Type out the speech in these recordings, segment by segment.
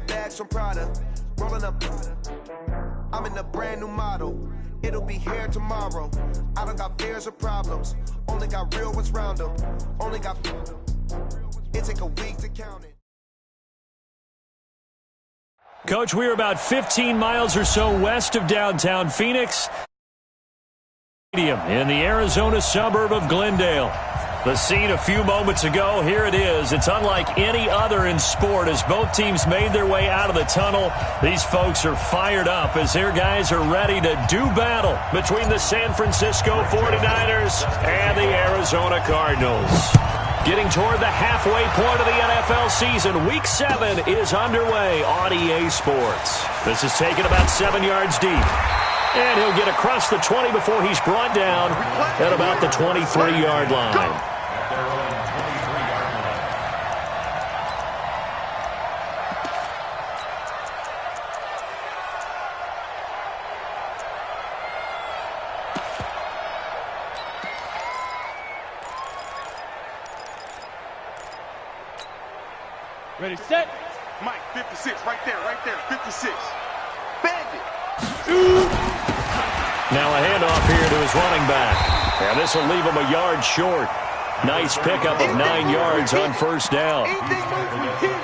bags from Prada. Rolling up. I'm in a brand new model. It'll be here tomorrow. I don't got fears or problems. Only got real ones round them. Only got. It take a week to count it. Coach, we're about 15 miles or so west of downtown Phoenix Stadium in the Arizona suburb of Glendale. The scene a few moments ago, here it is. It's unlike any other in sport as both teams made their way out of the tunnel. These folks are fired up as their guys are ready to do battle between the San Francisco 49ers and the Arizona Cardinals. Getting toward the halfway point of the NFL season, Week 7 is underway on EA Sports. This is taken about 7 yards deep. And he'll get across the 20 before he's brought down at about the 23-yard line. Ready, set. Mike, 56, right there, 56. Bandit. Now a handoff here to his running back. And this will leave him a yard short. Nice pickup of 9 yards on first down.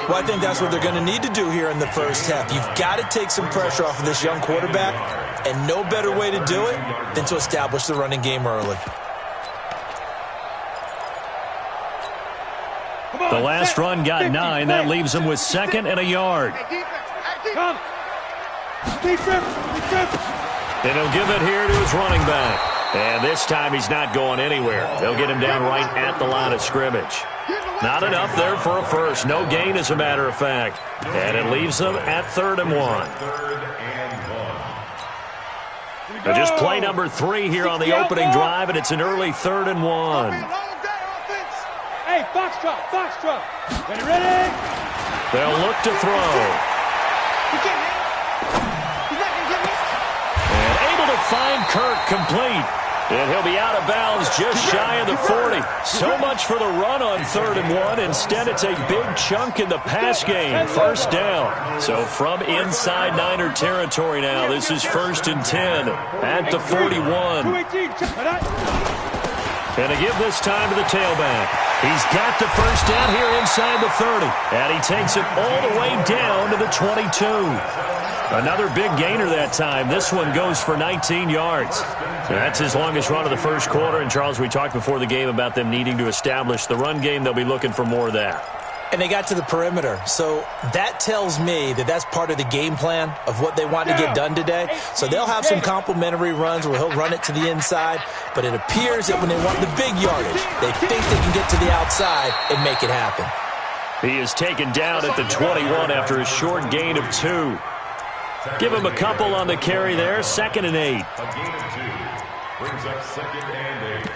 Well, I think that's what they're going to need to do here in the first half. You've got to take some pressure off of this young quarterback, and no better way to do it than to establish the running game early. The last run got 9. That leaves him with 2nd and a yard. Come. Defense. And he'll give it here to his running back. And this time he's not going anywhere. They'll get him down right at the line of scrimmage. Not enough there for a first. No gain, as a matter of fact. And it leaves them at 3rd and 1. And just play number 3 here on the opening drive, and it's an early 3rd and 1. Hey, Foxtrot. Ready? They'll look to throw. And able to find Kirk complete. And he'll be out of bounds just shy of the 40. So much for the run on 3rd and 1. Instead, it's a big chunk in the pass game. First down. So from inside Niner territory now, this is 1st and 10 at the 41. And to give this time to the tailback. He's got the first down here inside the 30. And he takes it all the way down to the 22. Another big gainer that time. This one goes for 19 yards. That's his longest run of the first quarter. And, Charles, we talked before the game about them needing to establish the run game. They'll be looking for more of that. And they got to the perimeter. So that tells me that that's part of the game plan of what they want to get done today. So they'll have some complimentary runs where he'll run it to the inside. But it appears that when they want the big yardage, they think they can get to the outside and make it happen. He is taken down at the 21 after a short gain of 2. Give him a couple on the carry there. 2nd and 8. A gain of 2 brings up 2nd and 8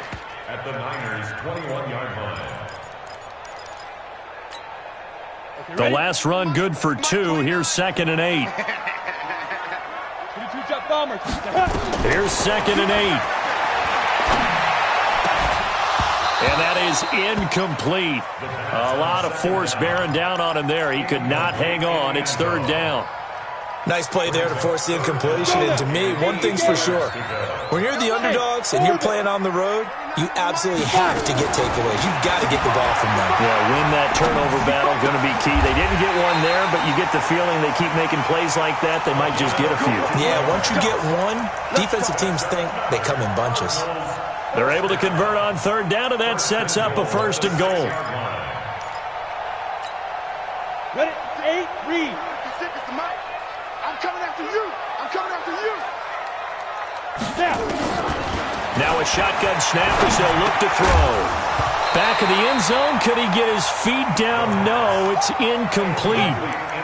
at the Niners' 21-yard line. The last run good for 2. Here's 2nd and 8. Here's 2nd and 8. And that is incomplete. A lot of force bearing down on him there. He could not hang on. It's 3rd down. Nice play there to force the incompletion. And to me, one thing's for sure. When you're the underdogs and you're playing on the road, you absolutely have to get takeaways. You've got to get the ball from them. Yeah, win that turnover battle, going to be key. They didn't get one there, but you get the feeling they keep making plays like that, they might just get a few. Yeah, once you get one, defensive teams think they come in bunches. They're able to convert on 3rd down, and that sets up a 1st and goal. Ready? 8, read. I'm coming after you. Now a shotgun snap as they'll look to throw. Back of the end zone. Could he get his feet down? No, it's incomplete.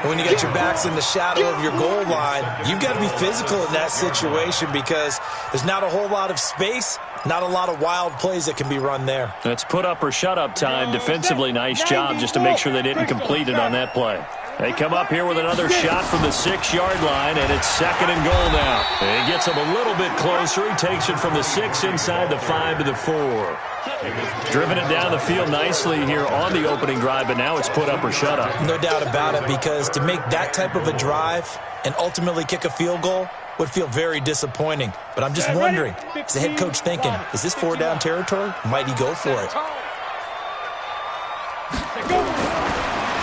When you get your backs in the shadow of your goal line, you've got to be physical in that situation because there's not a whole lot of space, not a lot of wild plays that can be run there. That's put up or shut up time. Defensively, nice job just to make sure they didn't complete it on that play. They come up here with another shot from the 6-yard line, and it's 2nd and goal now. He gets him a little bit closer. He takes it from the 6 inside the 5 to the 4. Driven it down the field nicely here on the opening drive, but now it's put up or shut up. No doubt about it, because to make that type of a drive and ultimately kick a field goal would feel very disappointing. But I'm just wondering, is the head coach thinking, is this 4-down territory? Might he go for it?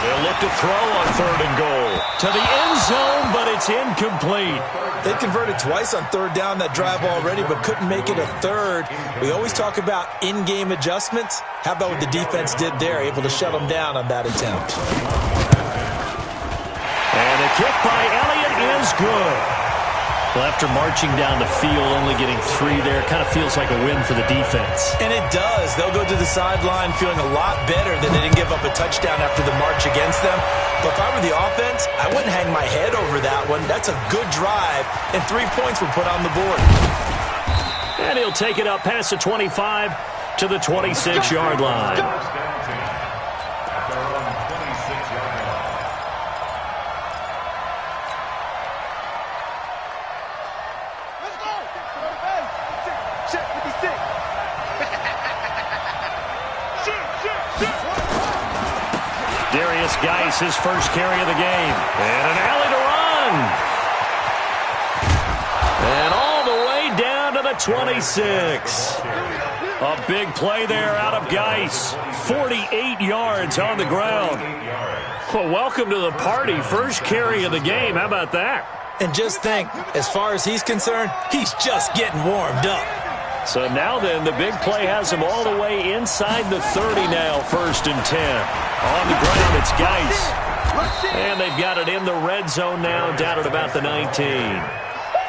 They'll look to throw on 3rd and goal. To the end zone, but it's incomplete. They converted twice on 3rd down that drive already, but couldn't make it a 3rd. We always talk about in-game adjustments. How about what the defense did there, able to shut them down on that attempt? And a kick by Elliott is good. Well, after marching down the field, only getting 3 there, kind of feels like a win for the defense. And it does. They'll go to the sideline feeling a lot better that they didn't give up a touchdown after the march against them. But if I were the offense, I wouldn't hang my head over that one. That's a good drive, and 3 points were put on the board. And he'll take it up past the 25 to the 26-yard line. Geis, his first carry of the game. And an alley to run. And all the way down to the 26. A big play there out of Geis. 48 yards on the ground. Well, welcome to the party. First carry of the game. How about that? And just think, as far as he's concerned, he's just getting warmed up. So now then, the big play has him all the way inside the 30 now, 1st and 10. On the ground, it's Geis. And they've got it in the red zone now, down at about the 19.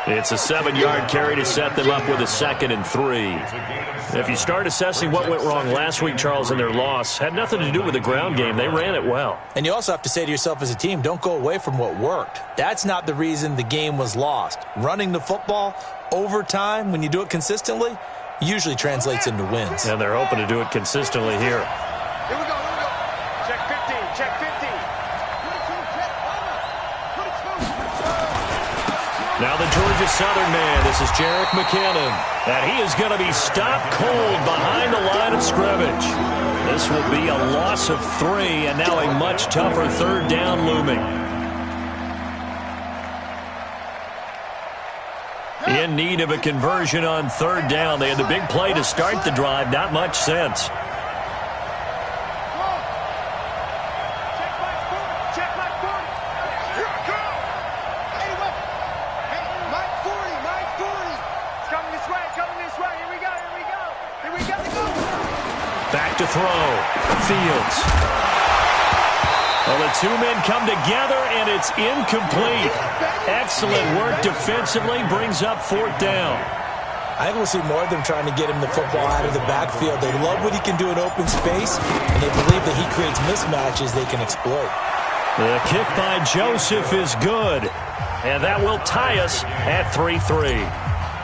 It's a 7-yard carry to set them up with a 2nd and 3. If you start assessing what went wrong last week, Charles, in their loss, had nothing to do with the ground game. They ran it well. And you also have to say to yourself as a team, don't go away from what worked. That's not the reason the game was lost. Running the football over time, when you do it consistently, usually translates into wins. And they're hoping to do it consistently here. Here we go. Check 15. Check 15. Now the Georgia Southern man, this is Jerick McKinnon. And he is going to be stopped cold behind the line of scrimmage. This will be a loss of 3, and now a much tougher 3rd down looming. In need of a conversion on 3rd down. They had the big play to start the drive. Not much sense. Back to throw. Fields. Well, the 2 men come together, and it's incomplete. Excellent work defensively. Brings up 4th down. I think we'll see more of them trying to get him the football out of the backfield. They love what he can do in open space, and they believe that he creates mismatches they can exploit. The kick by Joseph is good, and that will tie us at 3-3.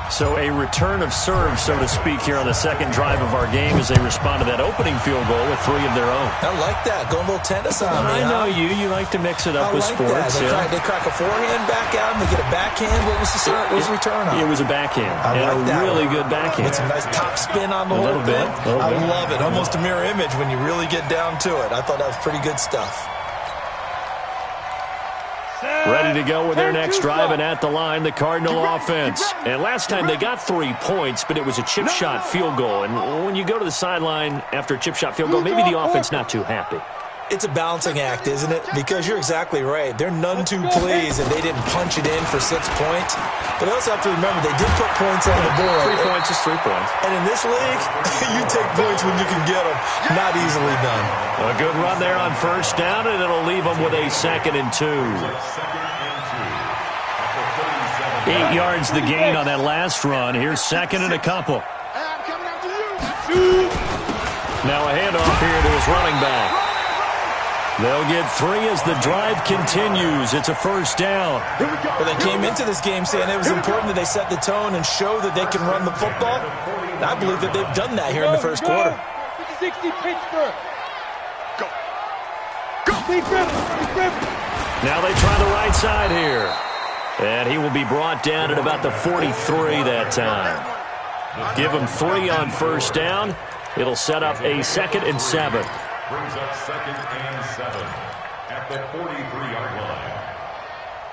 So a return of serve, so to speak, here on the 2nd drive of our game as they respond to that opening field goal with 3 of their own. I like that. Going a little tennis on me. I know you. You like to mix it up with sports. They crack a forehand back out, and they get a backhand. What was the return on? It was a backhand. I like that. Really good backhand. With some nice top spin on the whole thing. I love it. Almost a mirror image when you really get down to it. I thought that was pretty good stuff. Ready to go with their next drive, and at the line, the Cardinal offense. And last time they got 3 points, but it was a chip shot field goal. And when you go to the sideline after a chip shot field goal, maybe the offense not too happy. It's a balancing act, isn't it? Because you're exactly right. They're none too pleased, and they didn't punch it in for 6 points. But they also have to remember they did put points on the board. 3 points is 3 points. And in this league, you take points when you can get them. Not easily done. A good run there on 1st down, and it'll leave them with a 2nd and 2. 8 yards the gain on that last run. Here's 2nd and a couple. Now a handoff here to his running back. They'll get 3 as the drive continues. It's a 1st down. Well, they came into this game saying it was important that they set the tone and show that they can run the football. And I believe that they've done that here in the 1st quarter. 60 Pittsburgh. Now they try the right side here. And he will be brought down at about the 43 that time. Give him 3 on 1st down. It'll set up a 2nd and 7. Brings up 2nd and 7 at the 43-yard line.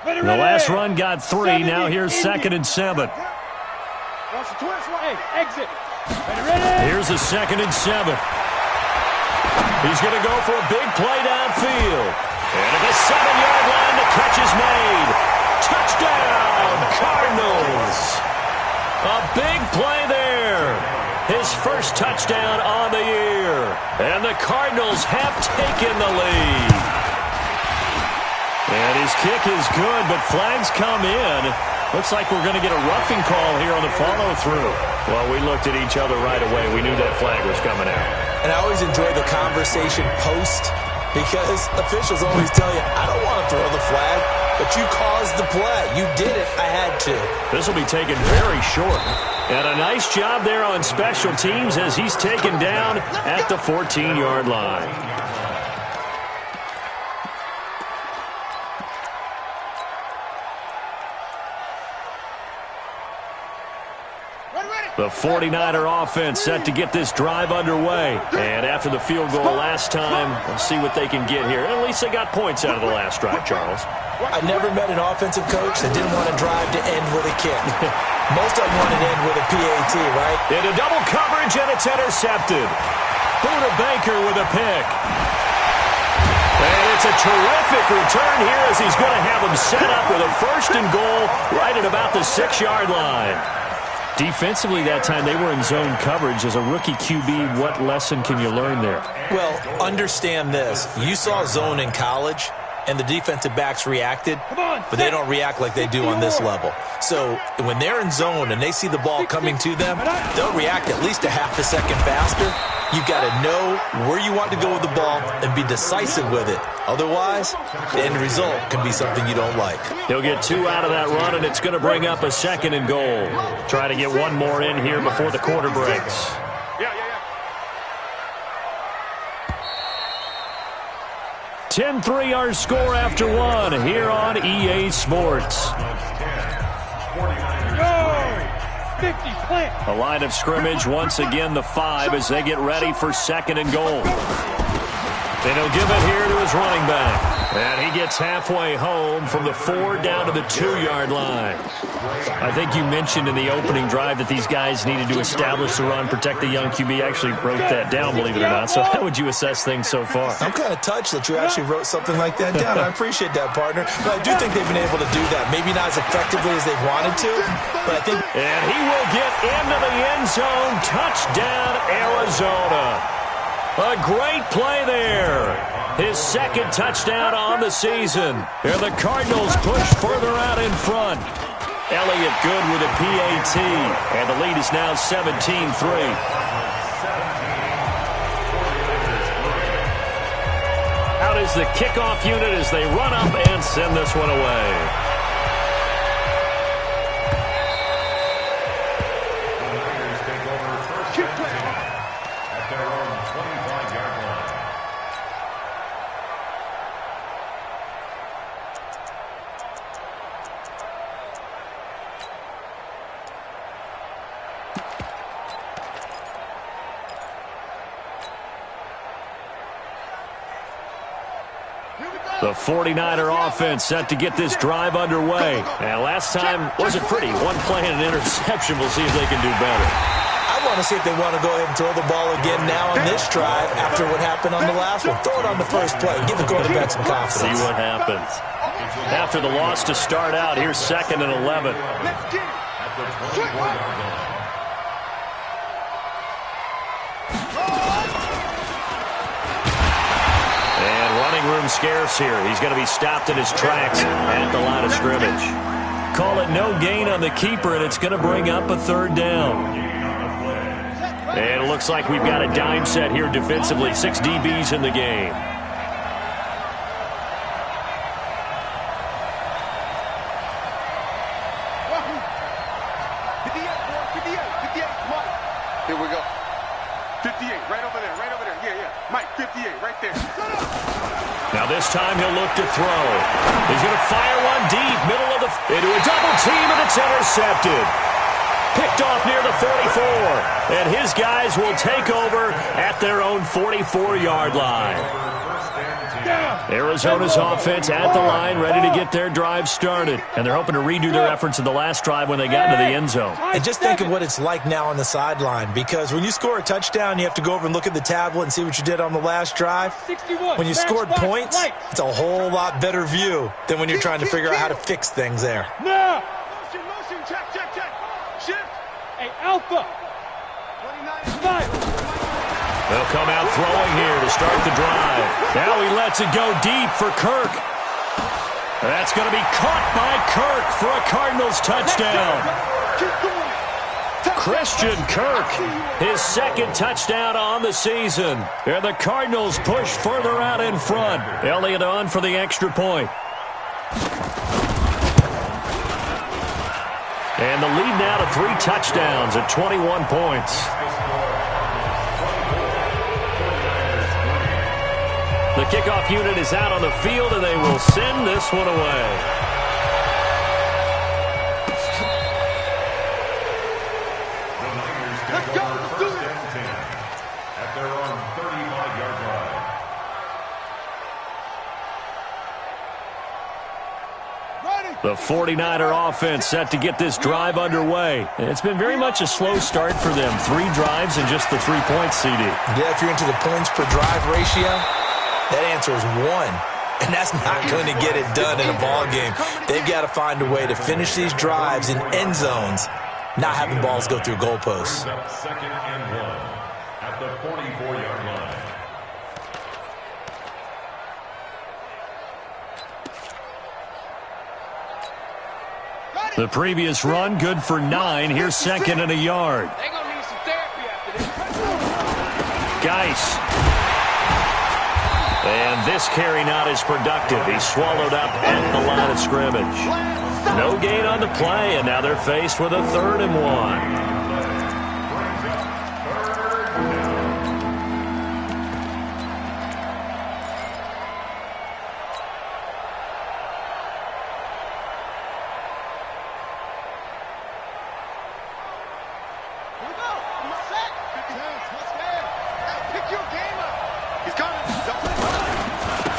Ready, The ready. last run got 3. 70 Now here's Indy. 2nd and 7. Hey, exit. Ready, ready. Here's a 2nd and 7. He's going to go for a big play downfield. And at the 7-yard line, the catch is made. Touchdown, Cardinals. A big play there. His first touchdown on the year. And the Cardinals have taken the lead. And his kick is good, but flags come in. Looks like we're going to get a roughing call here on the follow-through. Well, we looked at each other right away. We knew that flag was coming out. And I always enjoy the conversation post because officials always tell you, I don't want to throw the flag, but you caused the play. You did it. I had to. This will be taken very short. And a nice job there on special teams as he's taken down at the 14-yard line. The 49er offense set to get this drive underway. And after the field goal last time, we'll see what they can get here. At least they got points out of the last drive, Charles. I never met an offensive coach that didn't want to drive to end with a kick. Most of them want to end with a PAT, right? Into double coverage, and it's intercepted. Buda Baker with a pick. And it's a terrific return here as he's going to have them set up with a 1st and goal right at about the 6-yard line. Defensively that time, they were in zone coverage. As a rookie QB, what lesson can you learn there? Well, understand this. You saw zone in college, and the defensive backs reacted, but they don't react like they do on this level. So when they're in zone and they see the ball coming to them, they'll react at least a half a second faster. You've got to know where you want to go with the ball and be decisive with it. Otherwise, the end result can be something you don't like. He'll get 2 out of that run, and it's going to bring up a 2nd and goal. Try to get one more in here before the quarter breaks. 10-3 our score after 1 here on EA Sports. 50, plant. A line of scrimmage, once again the 5 as they get ready for 2nd and goal. And he'll give it here to his running back. And he gets halfway home from the 4 down to the 2-yard line. I think you mentioned in the opening drive that these guys needed to establish the run, protect the young QB. I actually wrote that down, believe it or not. So how would you assess things so far? I'm kind of touched that you actually wrote something like that down. I appreciate that, partner. But I do think they've been able to do that. Maybe not as effectively as they wanted to, but I think... And he will get into the end zone. Touchdown, Arizona. A great play there. His 2nd touchdown on the season. And the Cardinals push further out in front. Elliott good with a PAT. And the lead is now 17-3. Out is the kickoff unit as they run up and send this one away. The 49er offense set to get this drive underway. And last time wasn't pretty. One play and an interception. We'll see if they can do better. I want to see if they want to go ahead and throw the ball again now on this drive after what happened on the last one. Throw it on the first play. Give the quarterback some confidence. See what happens. After the loss to start out, here's 2nd and 11. Room scarce here. He's going to be stopped in his tracks at the line of scrimmage. Call it no gain on the keeper, and it's going to bring up a 3rd down. And it looks like we've got a dime set here defensively. 6 DBs in the game. Here we go. 58, right over there, right over there. Yeah. Mike, 58, right there. Now this time he'll look to throw. He's going to fire one deep, middle of the... into a double team, and it's intercepted. picked off near the 44. And his guys will take over at their own 44-yard line. Arizona's offense at the line, ready to get their drive started. And they're hoping to redo their efforts in the last drive when they got to the end zone. And just think of what it's like now on the sideline, because when you score a touchdown, you have to go over and look at the tablet and see what you did on the last drive. When you scored points, it's a whole lot better view than when you're trying to figure out how to fix things there. No! Motion, check. Shift. Hey, Alpha! 5. They'll come out throwing here to start the drive. Now he lets it go deep for Kirk. That's going to be caught by Kirk for a Cardinals touchdown. Christian Kirk, his second touchdown on the season. And the Cardinals push further out in front. Elliott on for the extra point. And the lead now to 3 touchdowns at 21 points. The kickoff unit is out on the field, and they will send this one away. Let's go. Let's do it. At their own 35-yard line. The 49er offense set to get this drive underway. It's been very much a slow start for them. 3 drives and just the 3 points, CD. Yeah, if you're into the points per drive ratio, that answer is 1. And that's not going to get it done in a ball game. They've got to find a way to finish these drives in end zones, not having balls go through goalposts. Second and 1 at the 44-yard line. The previous run, good for 9. Here's second and a yard. They're going to need some therapy after this. Geis. And this carry not as productive. He's swallowed up at the line of scrimmage. No gain on the play, and now they're faced with a 3rd and 1.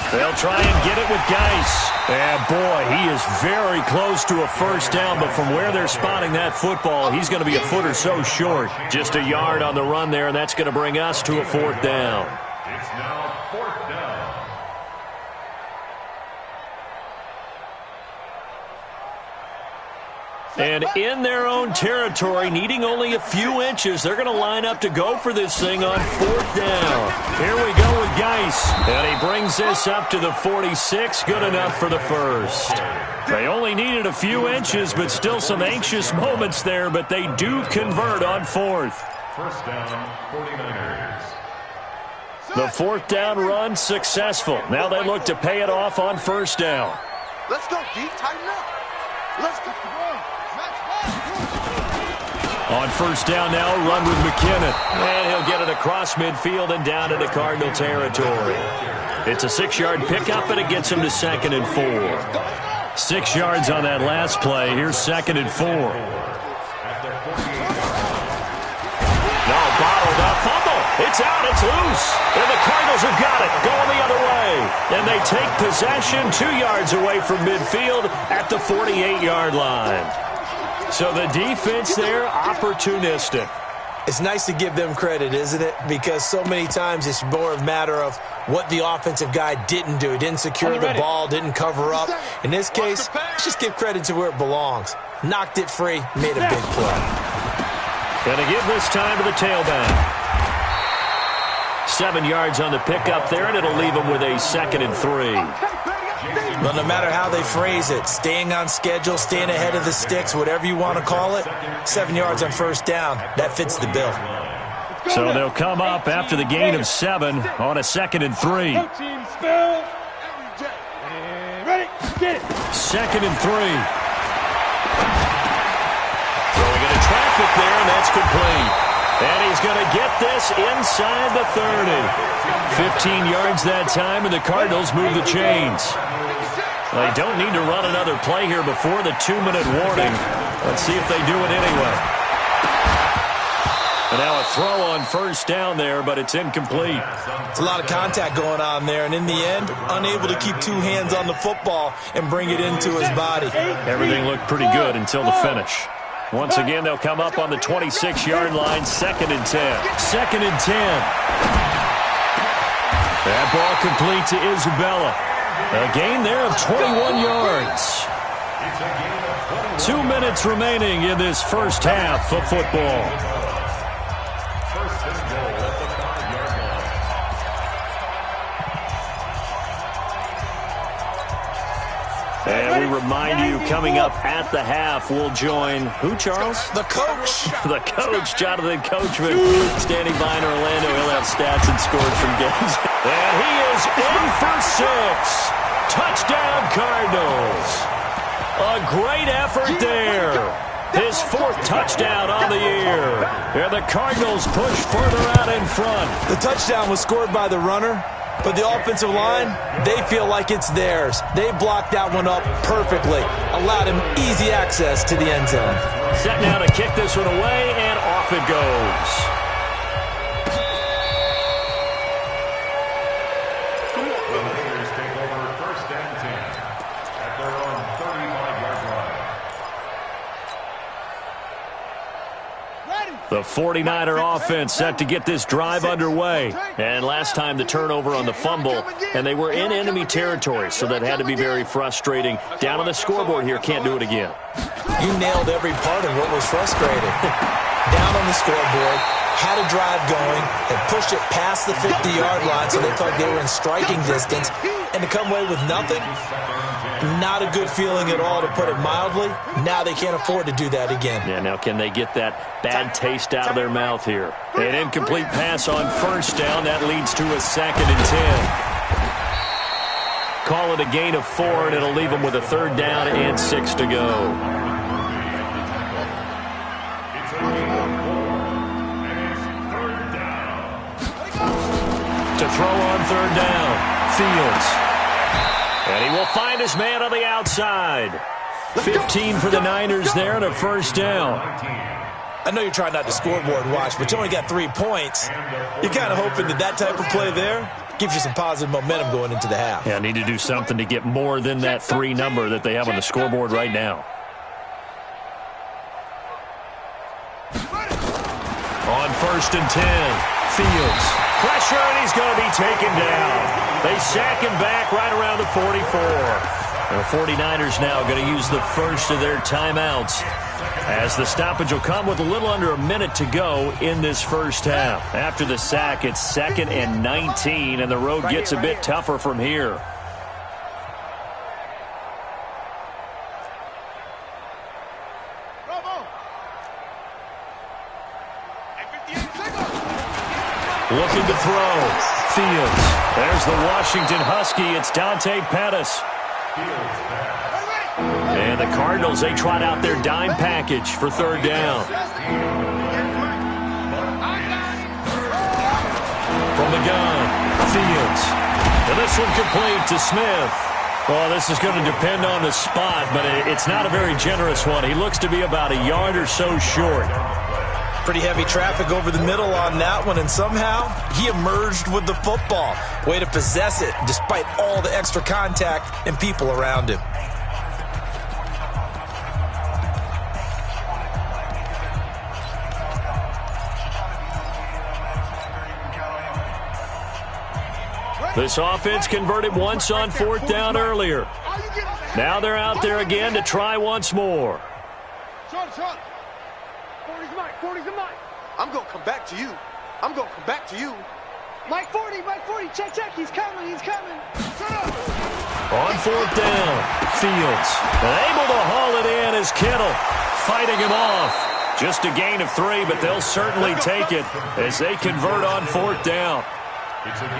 They'll try and get it with Geis. And, boy, he is very close to a first down, but from where they're spotting that football, he's going to be a foot or so short. Just a yard on the run there, and that's going to bring us to a 4th down. It's now 4th down. And in their own territory, needing only a few inches, they're going to line up to go for this thing on 4th down. Here we go with Geis. And he brings this up to the 46. Good enough for the first. They only needed a few inches, but still some anxious moments there, but they do convert on 4th. First down, 49ers. The 4th down run successful. Now they look to pay it off on 1st down. Let's go deep, tighten up. Let's go. On 1st down now, run with McKinnon. And he'll get it across midfield and down into Cardinal territory. It's a 6-yard pickup, and it gets him to 2nd and 4. 6 yards on that last play. Here's 2nd and 4. No, bottled up. Fumble. It's out. It's loose. And the Cardinals have got it. Going the other way. And they take possession 2 yards away from midfield at the 48-yard line. So the defense there, opportunistic. It's nice to give them credit, isn't it? Because so many times it's more a matter of what the offensive guy didn't do. He didn't secure the ball, didn't cover up. In this case, let's just give credit to where it belongs. Knocked it free, made a big play. Going to give this time to the tailback. 7 yards on the pickup there, and it'll leave him with a 2nd and 3. Well, no matter how they phrase it, staying on schedule, staying ahead of the sticks, whatever you want to call it, 7 yards on 1st down, that fits the bill. So they'll come up after the gain of 7 on a 2nd and 3. Ready, get it. 2nd and 3. Throwing into traffic there, and that's complete. And he's going to get this inside the 30. 15 yards that time, and the Cardinals move the chains. They don't need to run another play here before the 2-minute warning. Let's see if they do it anyway. And now a throw on first down there, but it's incomplete. It's a lot of contact going on there, and in the end, unable to keep two hands on the football and bring it into his body. Everything looked pretty good until the finish. Once again, they'll come up on the 26-yard line, 2nd and 10. 2nd and 10. That ball complete to Isabella. A gain there of 21 yards. 2 minutes remaining in this first half of football. And we remind you, coming up at the half, we'll join who, Charles? The coach. The coach, Jonathan Coachman, standing by in Orlando. He'll have stats and scores from games. And he is in for 6. Touchdown, Cardinals. A great effort there. His 4th touchdown on the year. And the Cardinals push further out in front. The touchdown was scored by the runner, but the offensive line, they feel like it's theirs. They blocked that one up perfectly, allowed him easy access to the end zone. Set now to kick this one away, and off it goes. The Raiders take over 1st and 10 at their own 35-yard line. The 49er offense set to get this drive underway. And last time the turnover on the fumble, and they were in enemy territory, so that had to be very frustrating. Down on the scoreboard here, can't do it again. You nailed every part of what was frustrating. Down on the scoreboard, had a drive going, and pushed it past the 50-yard line so they felt they were in striking distance, and to come away with nothing, not a good feeling at all, to put it mildly. Now they can't afford to do that again. Yeah, now can they get that bad taste out of their mouth here? An incomplete pass on first down. That leads to a 2nd and 10. Call it a gain of 4, and it'll leave them with a 3rd down and 6 to go. It's a gain of 4, and it's 3rd down. To throw on 3rd down, Fields. And he will find his man on the outside. 15 for the Niners there and a 1st down. I know you're trying not to scoreboard watch, but you only got 3 points. You're kind of hoping that that type of play there gives you some positive momentum going into the half. Yeah, need to do something to get more than that 3 number that they have on the scoreboard right now. On 1st and 10, Fields. Pressure, and he's going to be taken down. They sack him back right around the 44. The 49ers now going to use the first of their timeouts, as the stoppage will come with a little under a minute to go in this first half. After the sack, it's 2nd and 19, and the road gets a bit tougher from here. Looking to throw. Fields. There's the Washington Husky. It's Dante Pettis. And the Cardinals, they trot out their dime package for 3rd down. From the gun, Fields. And this one complete to Smith. Well, this is going to depend on the spot, but it's not a very generous one. He looks to be about a yard or so short. Pretty heavy traffic over the middle on that one, and somehow he emerged with the football. Way to possess it, despite all the extra contact and people around him. This offense converted once on 4th down earlier. Now they're out there again to try once more. Sean. 40's Mike. 40's the Mike. I'm going to come back to you. I'm going to come back to you. Mike 40. Check. He's coming. Shut up. On 4th down, Fields. Able to haul it in as Kittle fighting him off. Just a gain of 3, but they'll certainly take it as they convert on 4th down.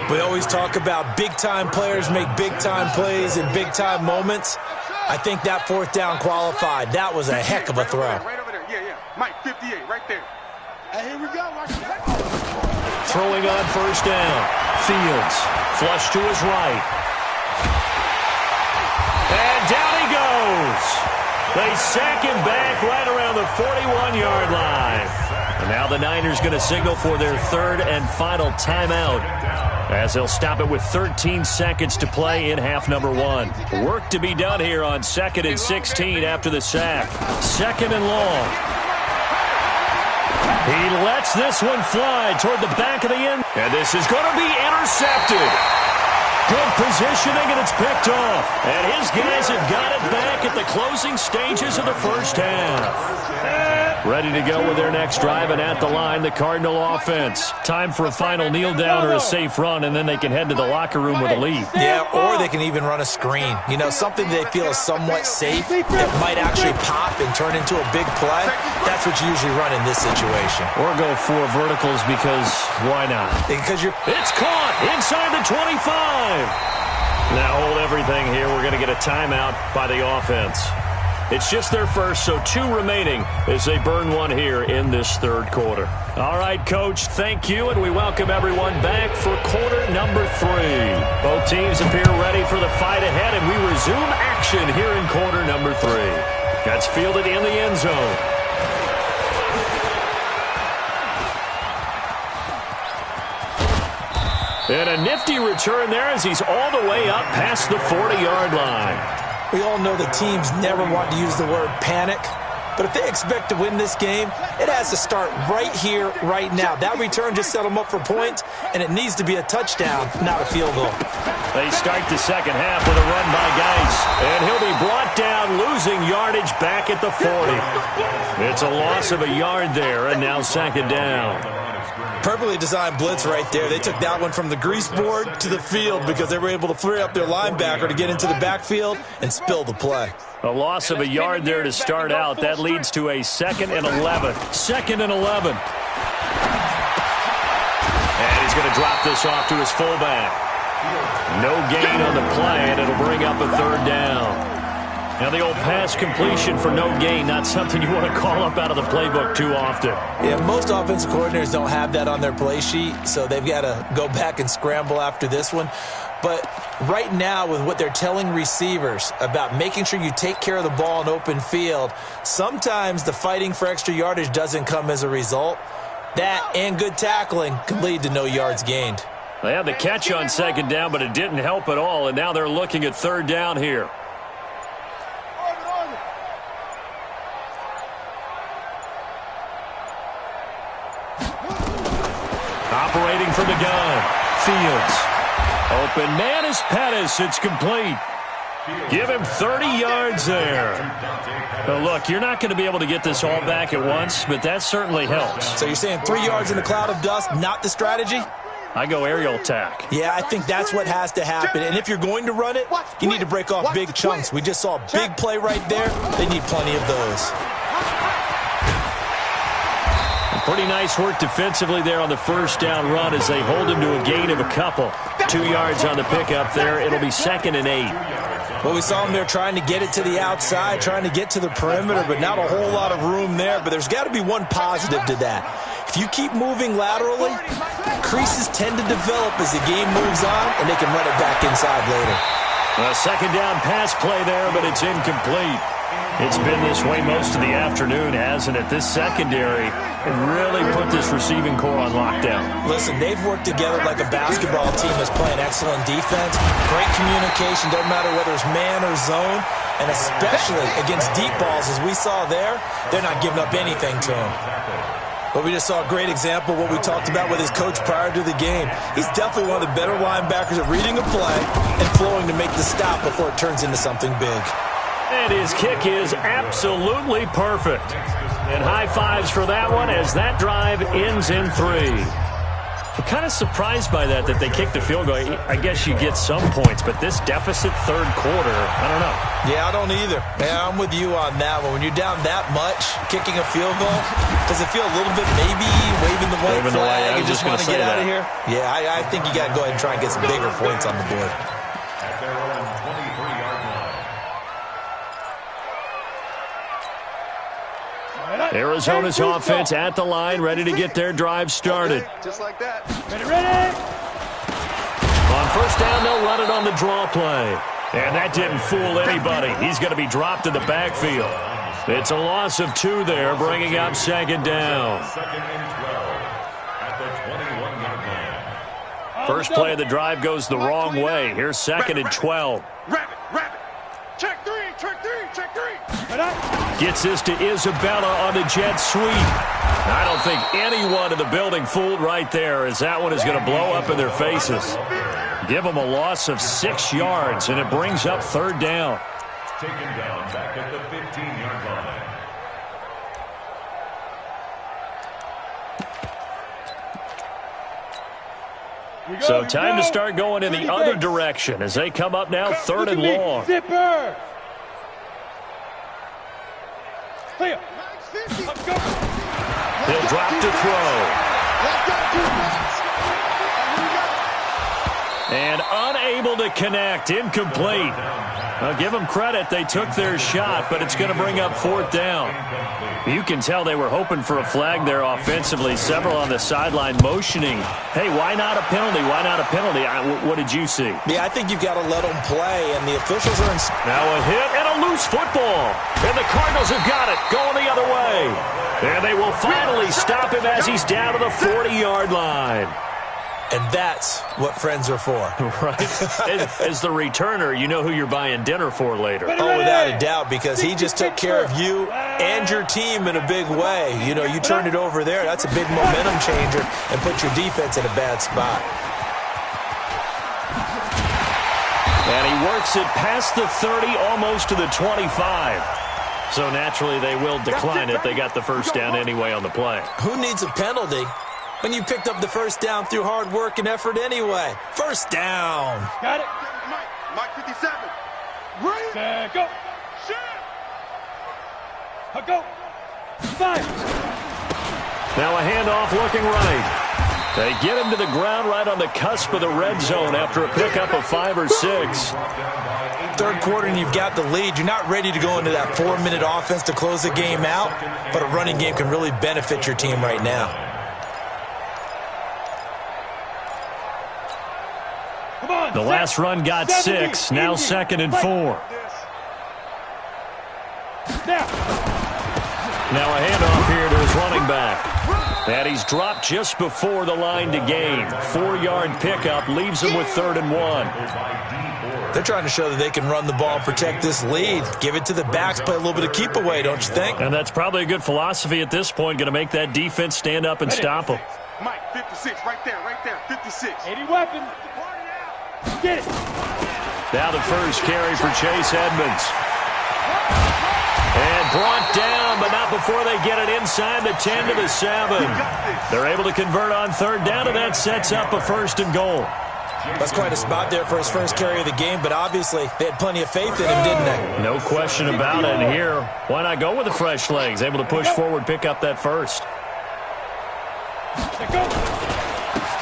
We always talk about big-time players make big-time plays in big-time moments. I think that 4th down qualified. That was a heck of a throw. Right over there. Yeah. Mike 58, right there. Hey, here we go. Throwing on 1st down. Fields. Flush to his right. And down he goes. They sack him back right around the 41-yard line. And Now the Niners going to signal for their third and final timeout, as they'll stop it with 13 seconds to play in half number one. Work to be done here on 2nd and 16 after the sack. 2nd and long. He lets this one fly toward the back of the end. And this is going to be intercepted. Good positioning, and it's picked off. And his guys have got it back at the closing stages of the first half. Ready to go with their next drive, and at the line, the Cardinal offense. Time for a final kneel down or a safe run, and then they can head to the locker room with a lead. Yeah, or they can even run a screen. You know, something they feel is somewhat safe that might actually pop and turn into a big play. That's what you usually run in this situation. Or go 4 verticals, because why not? Because it's caught inside the 25. Now hold everything here. We're going to get a timeout by the offense. It's just their first, so 2 remaining as they burn one here in this third quarter. All right, Coach, thank you, and we welcome everyone back for quarter number 3. Both teams appear ready for the fight ahead, and we resume action here in quarter number 3. That's fielded in the end zone. And a nifty return there as he's all the way up past the 40-yard line. We all know that teams never want to use the word panic, but if they expect to win this game, it has to start right here, right now. That return just set them up for points, and it needs to be a touchdown, not a field goal. They start the second half with a run by Geis, and he'll be brought down, losing yardage back at the 40. It's a loss of a yard there, and now 2nd down. Perfectly designed blitz right there. They took that one from the grease board to the field because they were able to free up their linebacker to get into the backfield and spill the play. A loss of a yard there to start out. That leads to a 2nd and 11. 2nd and 11. And he's going to drop this off to his fullback. No gain on the play, and it'll bring up a 3rd down. Now the old pass completion for no gain, not something you want to call up out of the playbook too often. Yeah, most offensive coordinators don't have that on their play sheet, so they've got to go back and scramble after this one. But right now, with what they're telling receivers about making sure you take care of the ball in open field, sometimes the fighting for extra yardage doesn't come as a result. That and good tackling can lead to no yards gained. They had the catch on 2nd down, but it didn't help at all, and now they're looking at 3rd down here. Operating from the gun, Fields. Open man is Pettis. It's complete. Give him 30 yards there. Now look, you're not going to be able to get this all back at once, but that certainly helps. So you're saying 3 yards in a cloud of dust, not the strategy? I go aerial attack. Yeah, I think that's what has to happen. And if you're going to run it, you need to break off big chunks. We just saw a big play right there. They need plenty of those. Pretty nice work defensively there on the 1st down run as they hold him to a gain of a couple. 2 yards on the pickup there. It'll be 2nd and 8. Well, we saw them there trying to get it to the outside, trying to get to the perimeter, but not a whole lot of room there. But there's got to be one positive to that. If you keep moving laterally, creases tend to develop as the game moves on, and they can run it back inside later. A 2nd down pass play there, but it's incomplete. It's been this way most of the afternoon, hasn't it? This secondary really put this receiving core on lockdown. Listen, they've worked together like a basketball team that's playing excellent defense. Great communication, doesn't matter whether it's man or zone. And especially against deep balls, as we saw there, they're not giving up anything to them. But we just saw a great example of what we talked about with his coach prior to the game. He's definitely one of the better linebackers at reading a play and flowing to make the stop before it turns into something big. And his kick is absolutely perfect. And high fives for that one as that drive ends in 3. I'm kind of surprised by that they kicked the field goal. I guess you get some points, but this deficit 3rd quarter, I don't know. Yeah, I don't either. Yeah, I'm with you on that one. When you're down that much, kicking a field goal, does it feel a little bit maybe waving the white flag and just want to get out of here? Yeah, I think you got to go ahead and try and get some bigger points on the board. At their own 23-yard line. Arizona's offense at the line, ready to get their drive started. Just like that. Ready. On 1st down, they'll run it on the draw play. And that didn't fool anybody. He's going to be dropped in the backfield. It's a loss of 2 there, bringing up second down. Second and 12 at the 21-yard line. First play of the drive goes the wrong way. Here's second and 12. Rabbit. Check three. Gets this to Isabella on the jet sweep. I don't think anyone in the building fooled right there, as that one is going to blow up in their faces. Give them a loss of 6 yards, and it brings up third down. Taken down back at the 15-yard line. So time to start going in the other direction as they come up now, third and long. Zipper. Clear. He'll drop to throw. And unable to connect, incomplete. I'll give them credit, they took their shot, but it's going to bring up fourth down. You can tell they were hoping for a flag there offensively. Several on the sideline motioning, hey, why not a penalty? Why not a penalty? What did you see? Yeah, I think you've got to let them play, and the officials are in. Now a hit and a loose football. And the Cardinals have got it, going the other way. And they will finally stop him as he's down to the 40-yard line. And that's what friends are for. Right. As the returner, you know who you're buying dinner for later. Oh, without a doubt, because he just took care of you and your team in a big way. You know, you turn it over there, that's a big momentum changer, and put your defense in a bad spot. And he works it past the 30, almost to the 25. So naturally, they will decline it. They got the first down anyway on the play. Who needs a penalty when you picked up the first down through hard work and effort anyway? First down. Got it. Mike 57. Set, go. Go. 5. Now a handoff looking right. They get him to the ground right on the cusp of the red zone after a pickup of 5 or 6. Third quarter and you've got the lead. You're not ready to go into that 4-minute offense to close the game out, but a running game can really benefit your team right now. The last run got 6, now second and 4. Now a handoff here to his running back. And he's dropped just before the line to gain. 4-yard pickup leaves him with third and 1. They're trying to show that they can run the ball and protect this lead. Give it to the backs, play a little bit of keep away, don't you think? And that's probably a good philosophy at this point, going to make that defense stand up and stop him. Mike 56, right there, 56. 80 weapon. Get it. Now the first carry for Chase Edmonds. And brought down, but not before they get it inside the 10 to the 7. They're able to convert on third down, and that sets up a first and goal. That's quite a spot there for his first carry of the game, but obviously they had plenty of faith in him, didn't they? No question about it. And here, why not go with the fresh legs? Able to push forward, pick up that first.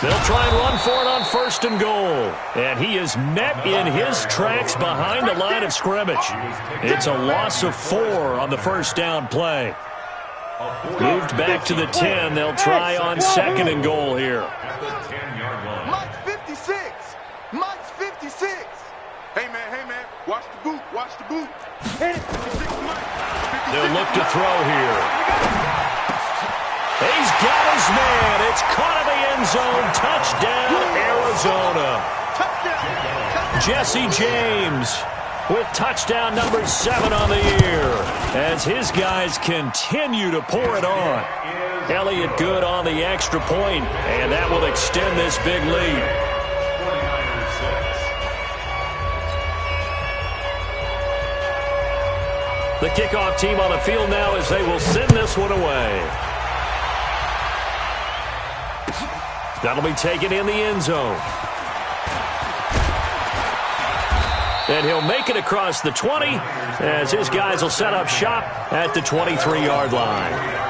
They'll try and run for it on first and goal. And he is met in his tracks behind the line of scrimmage. It's a loss of 4 on the first down play. Moved back to the 10. They'll try on second and goal here. Mike's 56. Mike's 56. Hey, man. Watch the boot. Hit it. They'll look to throw here. He's got his man. It's caught in the end zone. Touchdown, Arizona. Jesse James with touchdown number 7 on the year as his guys continue to pour it on. Elliott Good on the extra point, and that will extend this big lead. The kickoff team on the field now as they will send this one away. That'll be taken in the end zone. And he'll make it across the 20 as his guys will set up shop at the 23-yard line.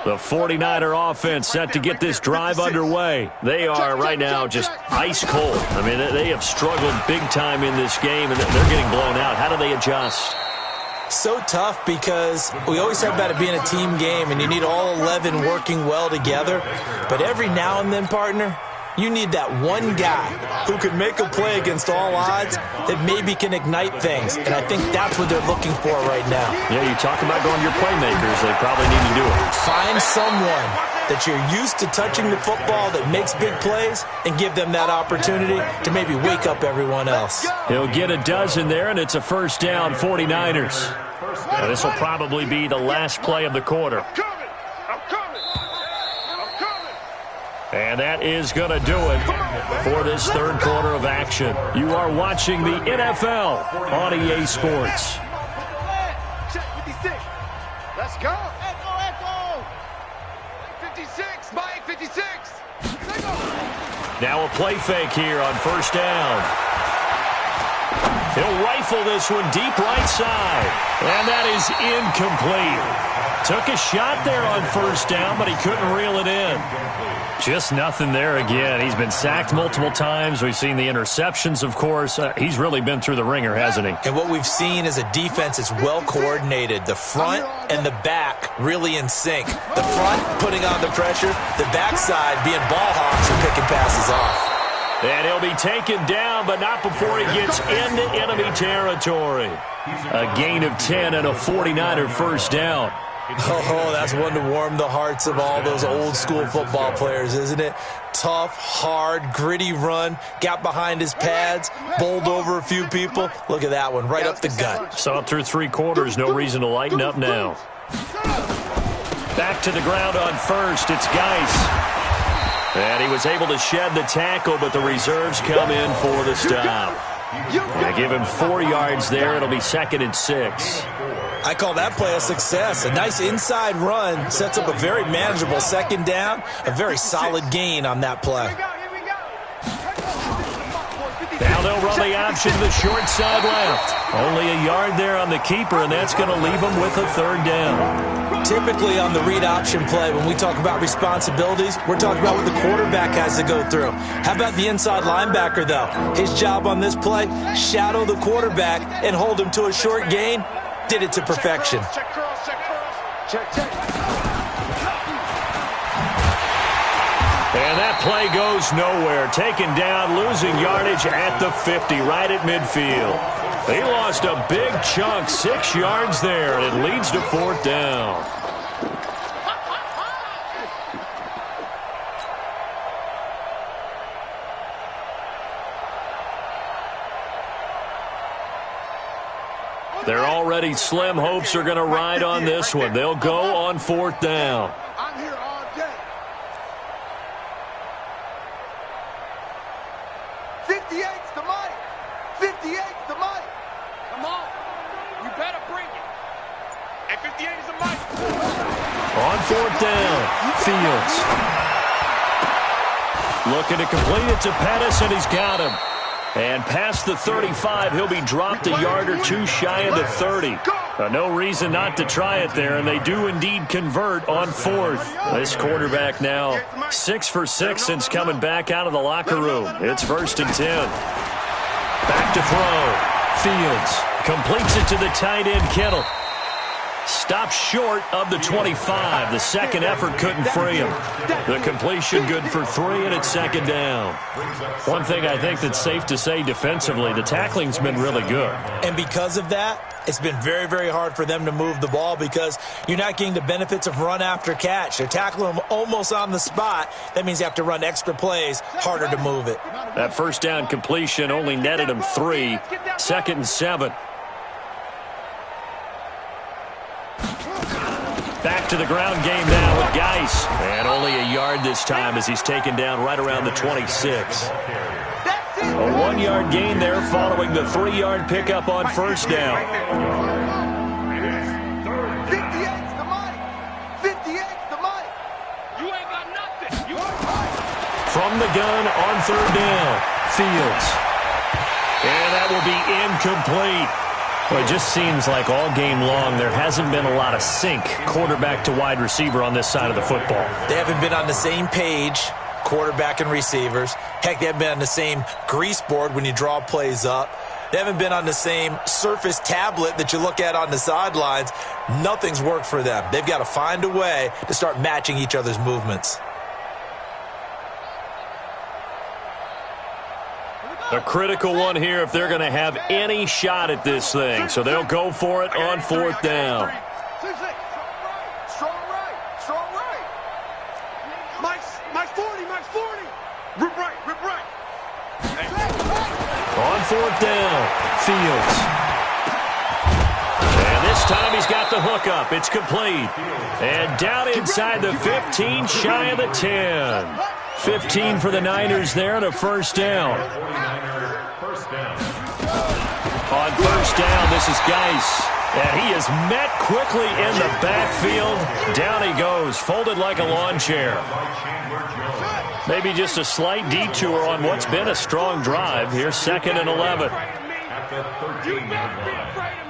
The 49er offense set to get this drive underway. They are right now just ice cold. I mean, they have struggled big time in this game, and they're getting blown out. How do they adjust? So tough because we always talk about it being a team game and you need all 11 working well together. But every now and then, partner, you need that one guy who can make a play against all odds that maybe can ignite things. And I think that's what they're looking for right now. Yeah, you talk about going to your playmakers. They probably need to do it. Find someone that you're used to touching the football that makes big plays and give them that opportunity to maybe wake up everyone else. He'll get a dozen there, and it's a first down, 49ers. Now, this will probably be the last play of the quarter. And that is going to do it for this third quarter of action. You are watching the NFL on EA Sports. Check 56. Let's go. Echo. 56. Mike 56. Now a play fake here on first down. He'll rifle this one deep right side. And that is incomplete. Took a shot there on first down, but he couldn't reel it in. Just nothing there again. He's been sacked multiple times. We've seen the interceptions, of course. He's really been through the ringer, hasn't he? And what we've seen is a defense that's well coordinated. The front and the back really in sync. The front putting on the pressure. The backside being ball hawks and picking passes off. And he'll be taken down, but not before he gets into enemy territory. A gain of 10 and a 49er first down. Oh, that's one to warm the hearts of all those old-school football players, isn't it? Tough, hard, gritty run, got behind his pads, bowled over a few people. Look at that one, right up the gut. Saw it through three quarters, no reason to lighten up now. Back to the ground on first, it's Geis. And he was able to shed the tackle, but the reserves come in for the stop. They give him 4 yards there. It'll be 2nd and 6. I call that play a success. A nice inside run sets up a very manageable second down. A very solid gain on that play. Now they'll run the option to the short side left. Only a yard there on the keeper, and that's going to leave them with a third down. Typically on the read option play, when we talk about responsibilities, we're talking about what the quarterback has to go through. How about the inside linebacker, though? His job on this play, shadow the quarterback and hold him to a short gain. Did it to perfection. Check cross. Check. And that play goes nowhere. Taken down, losing yardage at the 50, right at midfield. They lost a big chunk, 6 yards there, and it leads to 4th down. Their already slim hopes are going to ride on this one. They'll go on 4th down. I'm here all day. 58's the mic. 58's the mic. Come on. You better bring it. And 58 is the mic. On 4th down, Fields. Looking to complete it to Pettis, and he's got him. And past the 35, he'll be dropped a yard or two shy of the 30. No reason not to try it there, and they do indeed convert on 4th. This quarterback now 6 for 6 since coming back out of the locker room. It's 1st and 10. Back to throw. Fields completes it to the tight end, Kittle. Stops short of the 25. The second effort couldn't free him. The completion good for 3, and it's 2nd down. One thing I think that's safe to say defensively, the tackling's been really good. And because of that, it's been very, very hard for them to move the ball because you're not getting the benefits of run after catch. They're tackling them almost on the spot. That means you have to run extra plays, harder to move it. That first down completion only netted him 3. 2nd and 7. Back to the ground game now with Geis. And only a yard this time as he's taken down right around the 26. A 1-yard gain there following the 3-yard pickup on first down. 58's the mic. 58's the mic. You ain't got nothing. From the gun on 3rd down, Fields. And that will be incomplete. Well, it just seems like all game long there hasn't been a lot of sync quarterback to wide receiver on this side of the football. They haven't been on the same page, quarterback and receivers. Heck, they haven't been on the same grease board when you draw plays up. They haven't been on the same Surface tablet that you look at on the sidelines. Nothing's worked for them. They've got to find a way to start matching each other's movements. A critical one here if they're going to have any shot at this thing. So they'll go for it on fourth down. Strong right. Mike's 40. Rip right. On fourth down, Fields. And this time he's got the hook up. It's complete. And down inside the 15, shy of the 10. 15 for the Niners there and a first down. On first down, this is Geis. And he is met quickly in the backfield. Down he goes, folded like a lawn chair. Maybe just a slight detour on what's been a strong drive. Here's 2nd and 11. At the 13-yard line.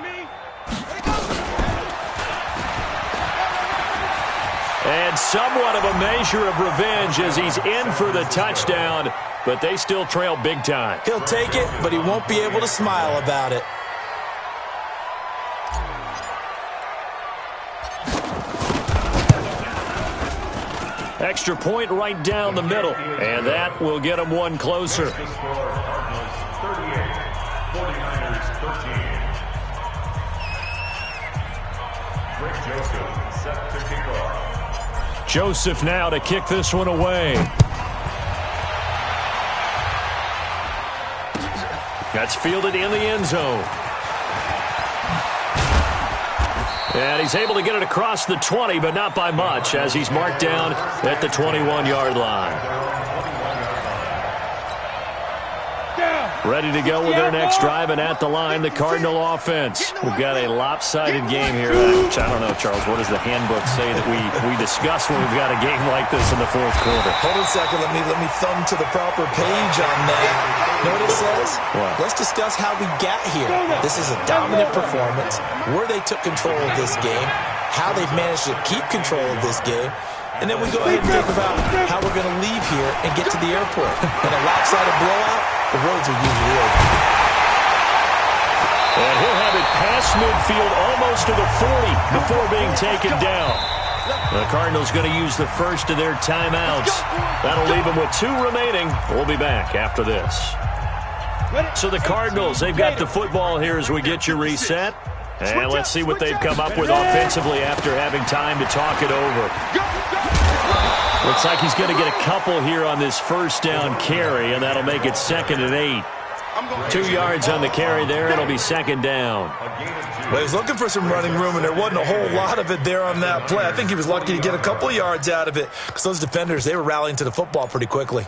And somewhat of a measure of revenge as he's in for the touchdown, but they still trail big time. He'll take it, but he won't be able to smile about it. Extra point right down the middle, and that will get him one closer. Joseph now to kick this one away. That's fielded in the end zone. And he's able to get it across the 20, but not by much, as he's marked down at the 21-yard line. Ready to go with their next drive, and at the line, the Cardinal offense. We've got a lopsided game here. Which I don't know, Charles, what does the handbook say that we discuss when we've got a game like this in the fourth quarter? Hold on a second. Let me thumb to the proper page on that. Know what it says? What? Let's discuss how we got here. This is a dominant performance, where they took control of this game, how they've managed to keep control of this game, and then we go ahead and think about how we're going to leave here and get to the airport. In a lopsided blowout, the roads are usually open. And he'll have it past midfield almost to the 40 before being taken down. The Cardinals going to use the first of their timeouts. That'll leave them with 2 remaining. We'll be back after this. So the Cardinals, they've got the football here as we get you reset. And let's see what they've come up with offensively after having time to talk it over. Looks like he's going to get a couple here on this first down carry, and that'll make it 2nd and 8. 2 yards on the carry there. It'll be 2nd down. Well, he's looking for some running room, and there wasn't a whole lot of it there on that play. I think he was lucky to get a couple of yards out of it because those defenders, they were rallying to the football pretty quickly.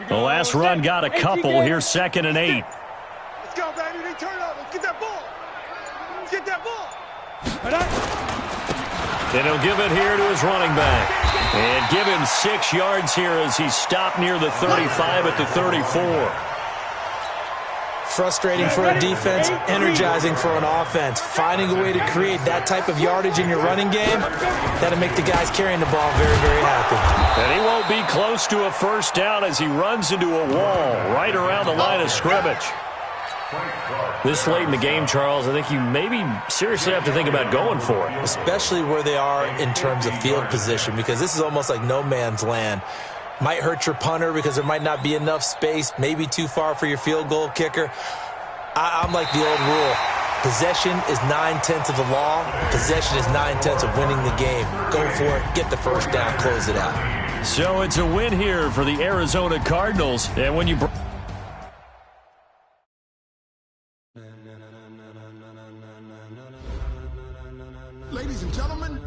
The last run got a couple. Here's 2nd and 8. Let's go, baby. They turn up. Let's get that ball. Let's get that ball. And he'll give it here to his running back. And give him 6 yards here as he stopped near the 35 at the 34. Frustrating for a defense, energizing for an offense. Finding a way to create that type of yardage in your running game, that'll make the guys carrying the ball very, very happy. And he won't be close to a first down as he runs into a wall right around the line of scrimmage. This late in the game, Charles, I think you maybe seriously have to think about going for it. Especially where they are in terms of field position, because this is almost like no man's land. Might hurt your punter because there might not be enough space, maybe too far for your field goal kicker. I'm like the old rule. Possession is 9/10 of the law. Possession is 9/10 of winning the game. Go for it, get the first down, close it out. So it's a win here for the Arizona Cardinals. And when you... Ladies and gentlemen,